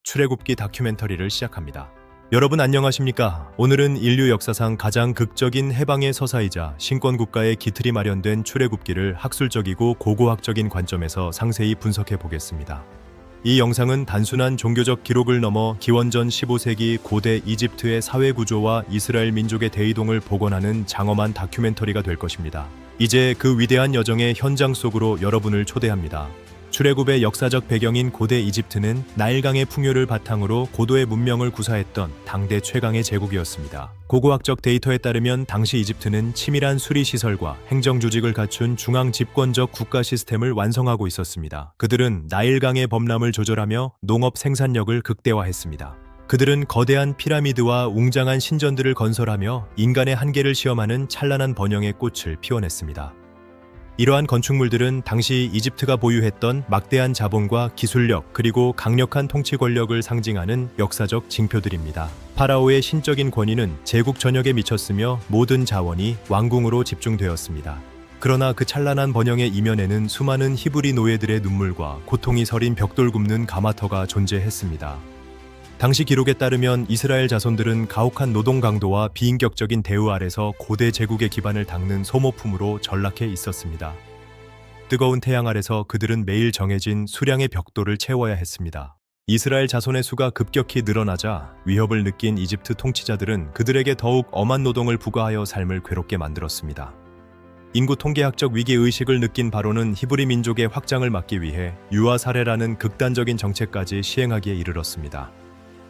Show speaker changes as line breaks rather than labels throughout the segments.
출애굽기 다큐멘터리를 시작합니다. 여러분 안녕하십니까? 오늘은 인류 역사상 가장 극적인 해방의 서사이자 신권국가의 기틀이 마련된 출애굽기를 학술적이고 고고학적인 관점에서 상세히 분석해 보겠습니다. 이 영상은 단순한 종교적 기록을 넘어 기원전 15세기 고대 이집트의 사회 구조와 이스라엘 민족의 대이동을 복원하는 장엄한 다큐멘터리가 될 것입니다. 이제 그 위대한 여정의 현장 속으로 여러분을 초대합니다. 출애굽의 역사적 배경인 고대 이집트는 나일강의 풍요를 바탕으로 고도의 문명을 구사했던 당대 최강의 제국이었습니다. 고고학적 데이터에 따르면 당시 이집트는 치밀한 수리시설과 행정조직을 갖춘 중앙 집권적 국가 시스템을 완성하고 있었습니다. 그들은 나일강의 범람을 조절하며 농업 생산력을 극대화했습니다. 그들은 거대한 피라미드와 웅장한 신전들을 건설하며 인간의 한계를 시험하는 찬란한 번영의 꽃을 피워냈습니다. 이러한 건축물들은 당시 이집트가 보유했던 막대한 자본과 기술력 그리고 강력한 통치 권력을 상징하는 역사적 징표들입니다. 파라오의 신적인 권위는 제국 전역에 미쳤으며 모든 자원이 왕궁으로 집중되었습니다. 그러나 그 찬란한 번영의 이면에는 수많은 히브리 노예들의 눈물과 고통이 서린 벽돌 굽는 가마터가 존재했습니다. 당시 기록에 따르면 이스라엘 자손들은 가혹한 노동 강도와 비인격적인 대우 아래서 고대 제국의 기반을 닦는 소모품으로 전락해 있었습니다. 뜨거운 태양 아래서 그들은 매일 정해진 수량의 벽돌을 채워야 했습니다. 이스라엘 자손의 수가 급격히 늘어나자 위협을 느낀 이집트 통치자들은 그들에게 더욱 엄한 노동을 부과하여 삶을 괴롭게 만들었습니다. 인구 통계학적 위기의식을 느낀 바로는 히브리 민족의 확장을 막기 위해 유아살해라는 극단적인 정책까지 시행하기에 이르렀습니다.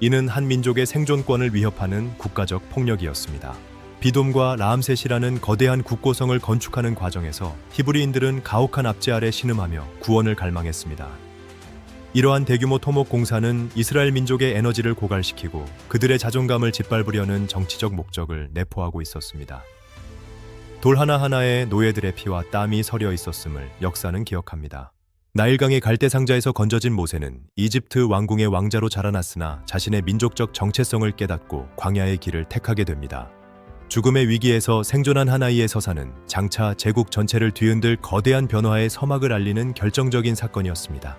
이는 한 민족의 생존권을 위협하는 국가적 폭력이었습니다. 비돔과 라암셋이라는 거대한 국고성을 건축하는 과정에서 히브리인들은 가혹한 압제 아래 신음하며 구원을 갈망했습니다. 이러한 대규모 토목 공사는 이스라엘 민족의 에너지를 고갈시키고 그들의 자존감을 짓밟으려는 정치적 목적을 내포하고 있었습니다. 돌 하나하나에 노예들의 피와 땀이 서려 있었음을 역사는 기억합니다. 나일강의 갈대상자에서 건져진 모세는 이집트 왕궁의 왕자로 자라났으나 자신의 민족적 정체성을 깨닫고 광야의 길을 택하게 됩니다. 죽음의 위기에서 생존한 한 아이의 서사는 장차 제국 전체를 뒤흔들 거대한 변화의 서막을 알리는 결정적인 사건이었습니다.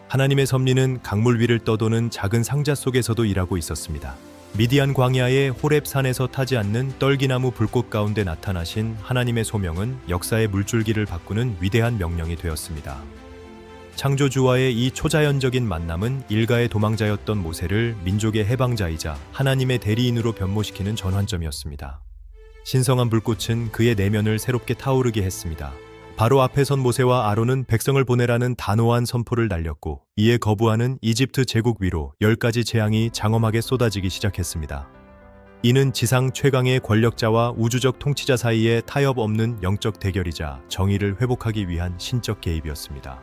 하나님의 섭리는 강물 위를 떠도는 작은 상자 속에서도 일하고 있었습니다. 미디안 광야의 호렙산에서 타지 않는 떨기나무 불꽃 가운데 나타나신 하나님의 소명은 역사의 물줄기를 바꾸는 위대한 명령이 되었습니다. 창조주와의 이 초자연적인 만남은 일가의 도망자였던 모세를 민족의 해방자이자 하나님의 대리인으로 변모시키는 전환점이었습니다. 신성한 불꽃은 그의 내면을 새롭게 타오르게 했습니다. 바로 앞에 선 모세와 아론은 백성을 보내라는 단호한 선포를 날렸고 이에 거부하는 이집트 제국 위로 10가지 재앙이 장엄하게 쏟아지기 시작했습니다. 이는 지상 최강의 권력자와 우주적 통치자 사이의 타협 없는 영적 대결이자 정의를 회복하기 위한 신적 개입이었습니다.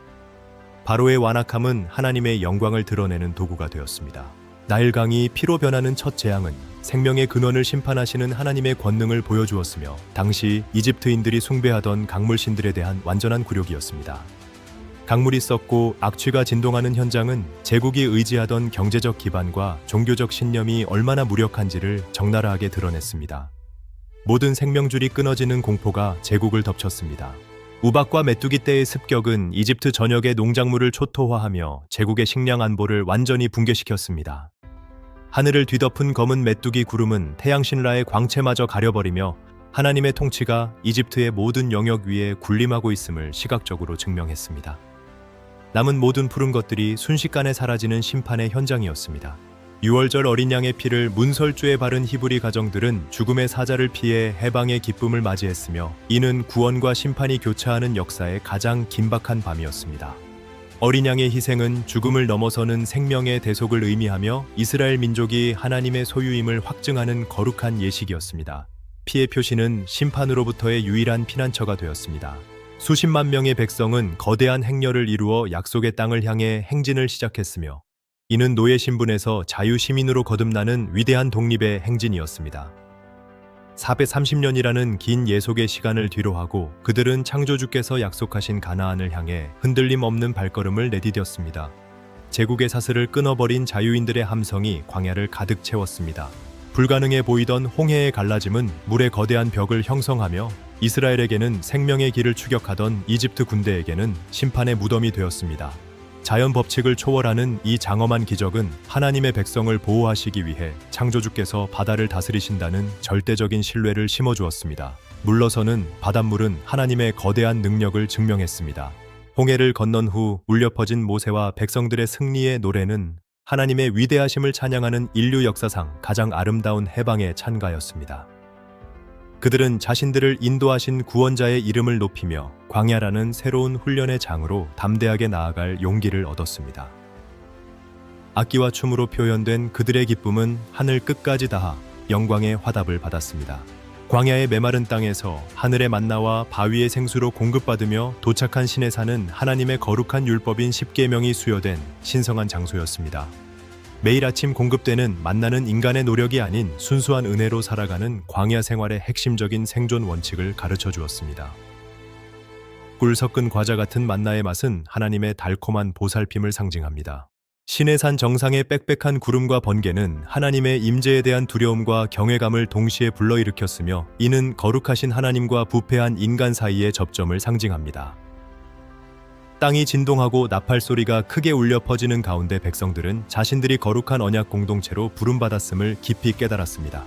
바로의 완악함은 하나님의 영광을 드러내는 도구가 되었습니다. 나일강이 피로 변하는 첫 재앙은 생명의 근원을 심판하시는 하나님의 권능을 보여주었으며 당시 이집트인들이 숭배하던 강물신들에 대한 완전한 굴욕이었습니다. 강물이 썩고 악취가 진동하는 현장은 제국이 의지하던 경제적 기반과 종교적 신념이 얼마나 무력한지를 적나라하게 드러냈습니다. 모든 생명줄이 끊어지는 공포가 제국을 덮쳤습니다. 우박과 메뚜기 떼의 습격은 이집트 전역의 농작물을 초토화하며 제국의 식량 안보를 완전히 붕괴시켰습니다. 하늘을 뒤덮은 검은 메뚜기 구름은 태양신라의 광채마저 가려버리며 하나님의 통치가 이집트의 모든 영역 위에 군림하고 있음을 시각적으로 증명했습니다. 남은 모든 푸른 것들이 순식간에 사라지는 심판의 현장이었습니다. 6월절 어린 양의 피를 문설주에 바른 히브리 가정들은 죽음의 사자를 피해 해방의 기쁨을 맞이했으며 이는 구원과 심판이 교차하는 역사의 가장 긴박한 밤이었습니다. 어린 양의 희생은 죽음을 넘어서는 생명의 대속을 의미하며 이스라엘 민족이 하나님의 소유임을 확증하는 거룩한 예식이었습니다. 피의 표시는 심판으로부터의 유일한 피난처가 되었습니다. 수십만 명의 백성은 거대한 행렬을 이루어 약속의 땅을 향해 행진을 시작했으며 이는 노예 신분에서 자유 시민으로 거듭나는 위대한 독립의 행진이었습니다. 430년이라는 긴 예속의 시간을 뒤로하고 그들은 창조주께서 약속하신 가나안을 향해 흔들림 없는 발걸음을 내디뎠습니다. 제국의 사슬을 끊어버린 자유인들의 함성이 광야를 가득 채웠습니다. 불가능해 보이던 홍해의 갈라짐은 물의 거대한 벽을 형성하며 이스라엘에게는 생명의 길을 추격하던 이집트 군대에게는 심판의 무덤이 되었습니다. 자연 법칙을 초월하는 이 장엄한 기적은 하나님의 백성을 보호하시기 위해 창조주께서 바다를 다스리신다는 절대적인 신뢰를 심어주었습니다. 물러서는 바닷물은 하나님의 거대한 능력을 증명했습니다. 홍해를 건넌 후 울려 퍼진 모세와 백성들의 승리의 노래는 하나님의 위대하심을 찬양하는 인류 역사상 가장 아름다운 해방의 찬가였습니다. 그들은 자신들을 인도하신 구원자의 이름을 높이며 광야라는 새로운 훈련의 장으로 담대하게 나아갈 용기를 얻었습니다. 악기와 춤으로 표현된 그들의 기쁨은 하늘 끝까지 닿아 영광의 화답을 받았습니다. 광야의 메마른 땅에서 하늘의 만나와 바위의 생수로 공급받으며 도착한 신의 산은 하나님의 거룩한 율법인 십계명이 수여된 신성한 장소였습니다. 매일 아침 공급되는 만나는 인간의 노력이 아닌 순수한 은혜로 살아가는 광야 생활의 핵심적인 생존 원칙을 가르쳐 주었습니다. 꿀 섞은 과자 같은 만나의 맛은 하나님의 달콤한 보살핌을 상징합니다. 시내산 정상의 빽빽한 구름과 번개는 하나님의 임재에 대한 두려움과 경외감을 동시에 불러일으켰으며 이는 거룩하신 하나님과 부패한 인간 사이의 접점을 상징합니다. 땅이 진동하고 나팔 소리가 크게 울려 퍼지는 가운데 백성들은 자신들이 거룩한 언약 공동체로 부름받았음을 깊이 깨달았습니다.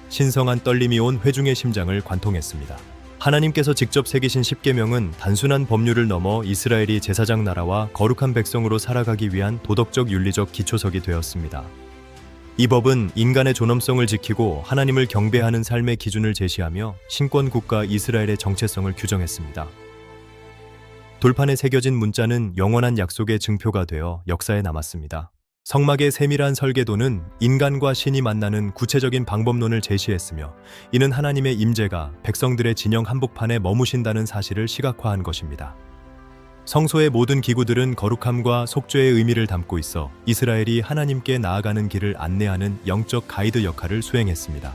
신성한 떨림이 온 회중의 심장을 관통했습니다. 하나님께서 직접 새기신 십계명은 단순한 법률을 넘어 이스라엘이 제사장 나라와 거룩한 백성으로 살아가기 위한 도덕적 윤리적 기초석이 되었습니다. 이 법은 인간의 존엄성을 지키고 하나님을 경배하는 삶의 기준을 제시하며 신권 국가 이스라엘의 정체성을 규정했습니다. 돌판에 새겨진 문자는 영원한 약속의 증표가 되어 역사에 남았습니다. 성막의 세밀한 설계도는 인간과 신이 만나는 구체적인 방법론을 제시했으며 이는 하나님의 임재가 백성들의 진영 한복판에 머무신다는 사실을 시각화한 것입니다. 성소의 모든 기구들은 거룩함과 속죄의 의미를 담고 있어 이스라엘이 하나님께 나아가는 길을 안내하는 영적 가이드 역할을 수행했습니다.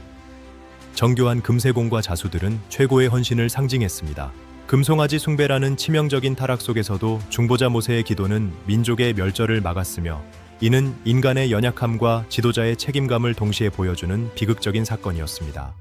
정교한 금세공과 자수들은 최고의 헌신을 상징했습니다. 금송아지 숭배라는 치명적인 타락 속에서도 중보자 모세의 기도는 민족의 멸절을 막았으며 이는 인간의 연약함과 지도자의 책임감을 동시에 보여주는 비극적인 사건이었습니다.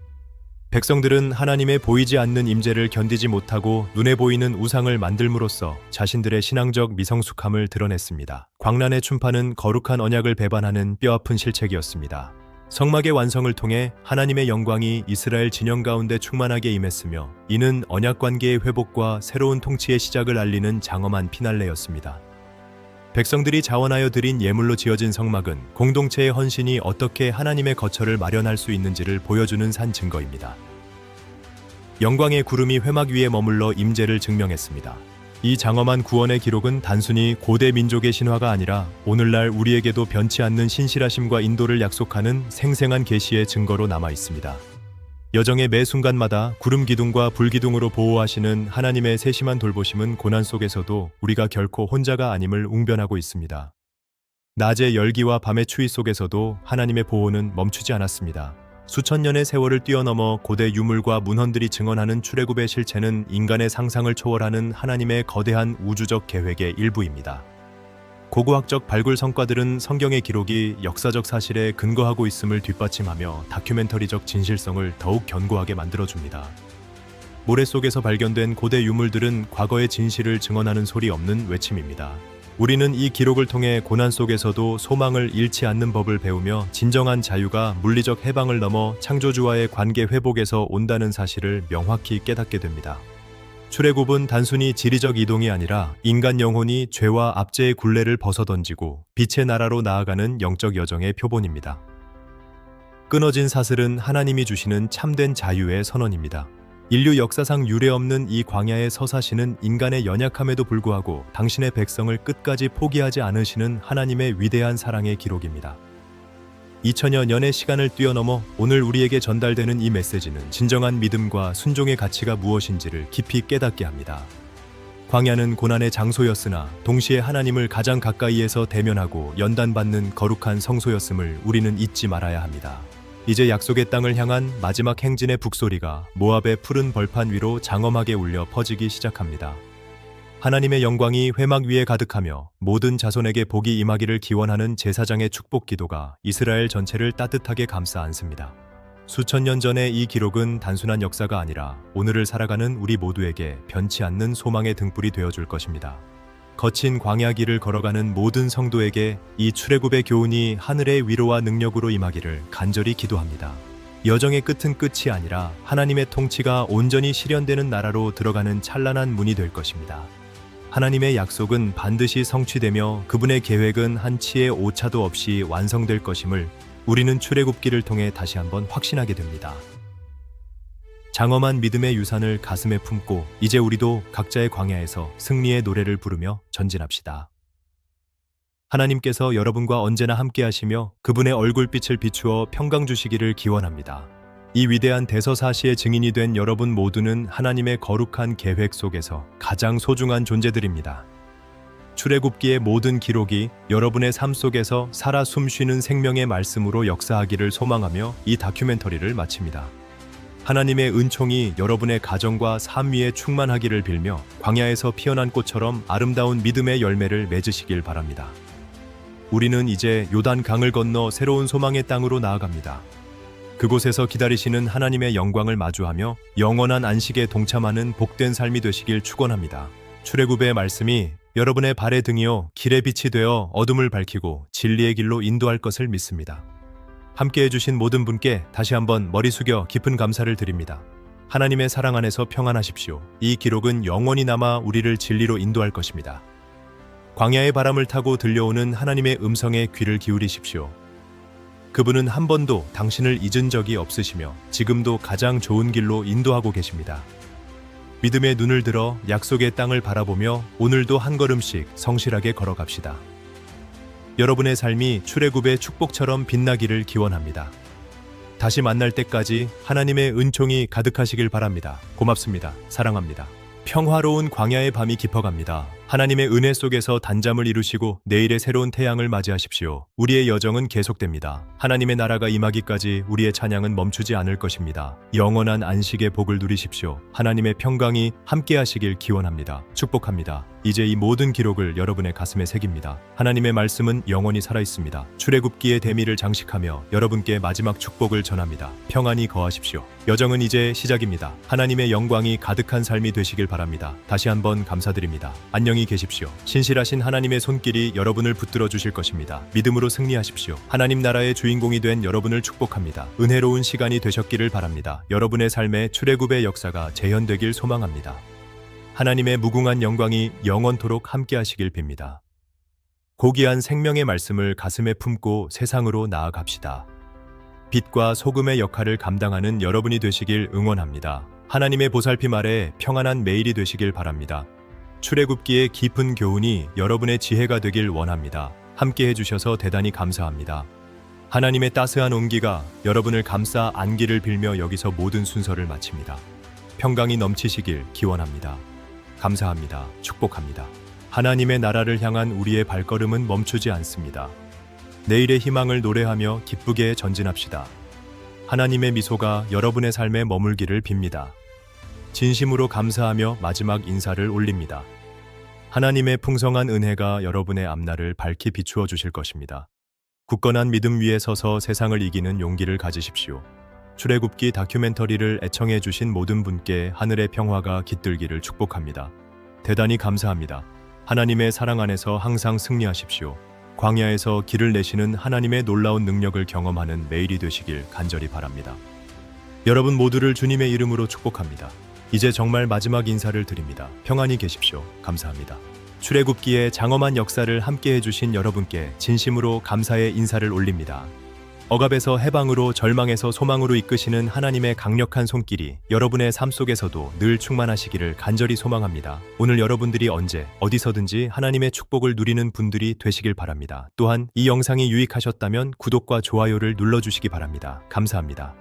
백성들은 하나님의 보이지 않는 임재를 견디지 못하고 눈에 보이는 우상을 만들므로써 자신들의 신앙적 미성숙함을 드러냈습니다. 광란의 춤판은 거룩한 언약을 배반하는 뼈아픈 실책이었습니다. 성막의 완성을 통해 하나님의 영광이 이스라엘 진영 가운데 충만하게 임했으며 이는 언약 관계의 회복과 새로운 통치의 시작을 알리는 장엄한 피날레였습니다. 백성들이 자원하여 드린 예물로 지어진 성막은 공동체의 헌신이 어떻게 하나님의 거처를 마련할 수 있는지를 보여주는 산 증거입니다. 영광의 구름이 회막 위에 머물러 임재를 증명했습니다. 이 장엄한 구원의 기록은 단순히 고대 민족의 신화가 아니라 오늘날 우리에게도 변치 않는 신실하심과 인도를 약속하는 생생한 계시의 증거로 남아 있습니다. 여정의 매 순간마다 구름 기둥과 불 기둥으로 보호하시는 하나님의 세심한 돌보심은 고난 속에서도 우리가 결코 혼자가 아님을 웅변하고 있습니다. 낮의 열기와 밤의 추위 속에서도 하나님의 보호는 멈추지 않았습니다. 수천 년의 세월을 뛰어넘어 고대 유물과 문헌들이 증언하는 출애굽의 실체는 인간의 상상을 초월하는 하나님의 거대한 우주적 계획의 일부입니다. 고고학적 발굴 성과들은 성경의 기록이 역사적 사실에 근거하고 있음을 뒷받침하며 다큐멘터리적 진실성을 더욱 견고하게 만들어줍니다. 모래 속에서 발견된 고대 유물들은 과거의 진실을 증언하는 소리 없는 외침입니다. 우리는 이 기록을 통해 고난 속에서도 소망을 잃지 않는 법을 배우며 진정한 자유가 물리적 해방을 넘어 창조주와의 관계 회복에서 온다는 사실을 명확히 깨닫게 됩니다. 출애굽은 단순히 지리적 이동이 아니라 인간 영혼이 죄와 압제의 굴레를 벗어던지고 빛의 나라로 나아가는 영적 여정의 표본입니다. 끊어진 사슬은 하나님이 주시는 참된 자유의 선언입니다. 인류 역사상 유례없는 이 광야의 서사시는 인간의 연약함에도 불구하고 당신의 백성을 끝까지 포기하지 않으시는 하나님의 위대한 사랑의 기록입니다. 2000여 년의 시간을 뛰어넘어 오늘 우리에게 전달되는 이 메시지는 진정한 믿음과 순종의 가치가 무엇인지를 깊이 깨닫게 합니다. 광야는 고난의 장소였으나 동시에 하나님을 가장 가까이에서 대면하고 연단받는 거룩한 성소였음을 우리는 잊지 말아야 합니다. 이제 약속의 땅을 향한 마지막 행진의 북소리가 모압의 푸른 벌판 위로 장엄하게 울려 퍼지기 시작합니다. 하나님의 영광이 회막 위에 가득하며 모든 자손에게 복이 임하기를 기원하는 제사장의 축복 기도가 이스라엘 전체를 따뜻하게 감싸 안습니다. 수천 년 전의 이 기록은 단순한 역사가 아니라 오늘을 살아가는 우리 모두에게 변치 않는 소망의 등불이 되어줄 것입니다. 거친 광야 길을 걸어가는 모든 성도에게 이 출애굽의 교훈이 하늘의 위로와 능력으로 임하기를 간절히 기도합니다. 여정의 끝은 끝이 아니라 하나님의 통치가 온전히 실현되는 나라로 들어가는 찬란한 문이 될 것입니다. 하나님의 약속은 반드시 성취되며 그분의 계획은 한치의 오차도 없이 완성될 것임을 우리는 출애굽기를 통해 다시 한번 확신하게 됩니다. 장엄한 믿음의 유산을 가슴에 품고 이제 우리도 각자의 광야에서 승리의 노래를 부르며 전진합시다. 하나님께서 여러분과 언제나 함께 하시며 그분의 얼굴빛을 비추어 평강 주시기를 기원합니다. 이 위대한 대서사시의 증인이 된 여러분 모두는 하나님의 거룩한 계획 속에서 가장 소중한 존재들입니다. 출애굽기의 모든 기록이 여러분의 삶 속에서 살아 숨쉬는 생명의 말씀으로 역사하기를 소망하며 이 다큐멘터리를 마칩니다. 하나님의 은총이 여러분의 가정과 삶 위에 충만하기를 빌며 광야에서 피어난 꽃처럼 아름다운 믿음의 열매를 맺으시길 바랍니다. 우리는 이제 요단 강을 건너 새로운 소망의 땅으로 나아갑니다. 그곳에서 기다리시는 하나님의 영광을 마주하며 영원한 안식에 동참하는 복된 삶이 되시길 축원합니다. 출애굽의 말씀이 여러분의 발의 등이요 길의 빛이 되어 어둠을 밝히고 진리의 길로 인도할 것을 믿습니다. 함께 해주신 모든 분께 다시 한번 머리 숙여 깊은 감사를 드립니다. 하나님의 사랑 안에서 평안하십시오. 이 기록은 영원히 남아 우리를 진리로 인도할 것입니다. 광야의 바람을 타고 들려오는 하나님의 음성에 귀를 기울이십시오. 그분은 한 번도 당신을 잊은 적이 없으시며 지금도 가장 좋은 길로 인도하고 계십니다. 믿음의 눈을 들어 약속의 땅을 바라보며 오늘도 한 걸음씩 성실하게 걸어갑시다. 여러분의 삶이 출애굽의 축복처럼 빛나기를 기원합니다. 다시 만날 때까지 하나님의 은총이 가득하시길 바랍니다. 고맙습니다. 사랑합니다. 평화로운 광야의 밤이 깊어갑니다. 하나님의 은혜 속에서 단잠을 이루시고 내일의 새로운 태양을 맞이하십시오. 우리의 여정은 계속됩니다. 하나님의 나라가 임하기까지 우리의 찬양은 멈추지 않을 것입니다. 영원한 안식의 복을 누리십시오. 하나님의 평강이 함께하시길 기원합니다. 축복합니다. 이제 이 모든 기록을 여러분의 가슴에 새깁니다. 하나님의 말씀은 영원히 살아있습니다. 출애굽기의 대미를 장식하며 여러분께 마지막 축복을 전합니다. 평안히 거하십시오. 여정은 이제 시작입니다. 하나님의 영광이 가득한 삶이 되시길 바랍니다. 다시 한번 감사드립니다. 안녕히 계십시오. 신실하신 하나님의 손길이 여러분을 붙들어 주실 것입니다. 믿음으로 승리하십시오. 하나님 나라의 주인공이 된 여러분을 축복합니다. 은혜로운 시간이 되셨기를 바랍니다. 여러분의 삶에 출애굽의 역사가 재현되길 소망합니다. 하나님의 무궁한 영광이 영원토록 함께하시길 빕니다. 고귀한 생명의 말씀을 가슴에 품고 세상으로 나아갑시다. 빛과 소금의 역할을 감당하는 여러분이 되시길 응원합니다. 하나님의 보살핌 아래 평안한 매일이 되시길 바랍니다. 출애굽기의 깊은 교훈이 여러분의 지혜가 되길 원합니다. 함께 해주셔서 대단히 감사합니다. 하나님의 따스한 온기가 여러분을 감싸 안기를 빌며 여기서 모든 순서를 마칩니다. 평강이 넘치시길 기원합니다. 감사합니다. 축복합니다. 하나님의 나라를 향한 우리의 발걸음은 멈추지 않습니다. 내일의 희망을 노래하며 기쁘게 전진합시다. 하나님의 미소가 여러분의 삶에 머물기를 빕니다. 진심으로 감사하며 마지막 인사를 올립니다. 하나님의 풍성한 은혜가 여러분의 앞날을 밝히 비추어 주실 것입니다. 굳건한 믿음 위에 서서 세상을 이기는 용기를 가지십시오. 출애굽기 다큐멘터리를 애청해 주신 모든 분께 하늘의 평화가 깃들기를 축복합니다. 대단히 감사합니다. 하나님의 사랑 안에서 항상 승리하십시오. 광야에서 길을 내시는 하나님의 놀라운 능력을 경험하는 매일이 되시길 간절히 바랍니다. 여러분 모두를 주님의 이름으로 축복합니다. 이제 정말 마지막 인사를 드립니다. 평안히 계십시오. 감사합니다. 출애굽기의 장엄한 역사를 함께 해주신 여러분께 진심으로 감사의 인사를 올립니다. 억압에서 해방으로 절망에서 소망으로 이끄시는 하나님의 강력한 손길이 여러분의 삶 속에서도 늘 충만하시기를 간절히 소망합니다. 오늘 여러분들이 언제 어디서든지 하나님의 축복을 누리는 분들이 되시길 바랍니다. 또한 이 영상이 유익하셨다면 구독과 좋아요를 눌러주시기 바랍니다. 감사합니다.